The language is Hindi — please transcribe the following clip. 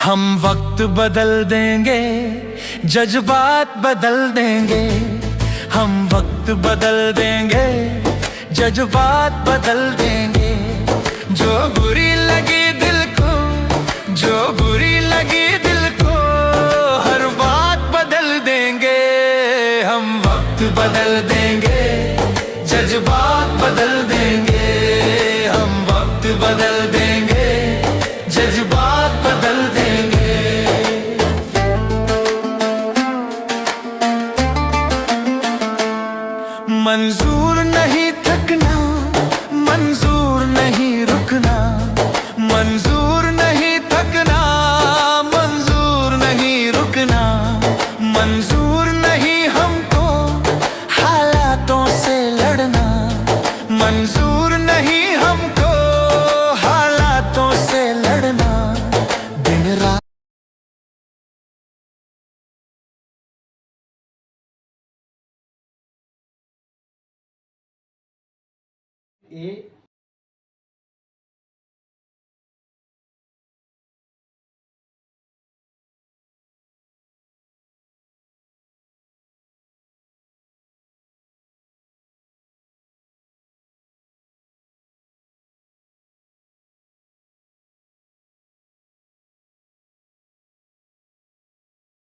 हम वक्त बदल देंगे, जज्बात बदल देंगे। हम वक्त बदल देंगे, जज्बात बदल देंगे। जो बुरी लगी दिल को, जो बुरी लगी दिल को, हर बात बदल देंगे। हम वक्त बदल देंगे, जज्बात बदल देंगे। हम वक्त बदल देंगे, जज्बात बदल देंगे। मंजूर नहीं थकना, मंजूर नहीं रुकना। मंजूर नहीं थकना, मंजूर नहीं रुकना। मंजूर नहीं हमको हालातों से लड़ना। मंजूर नहीं हमको हालातों से लड़ना। दिन रात એ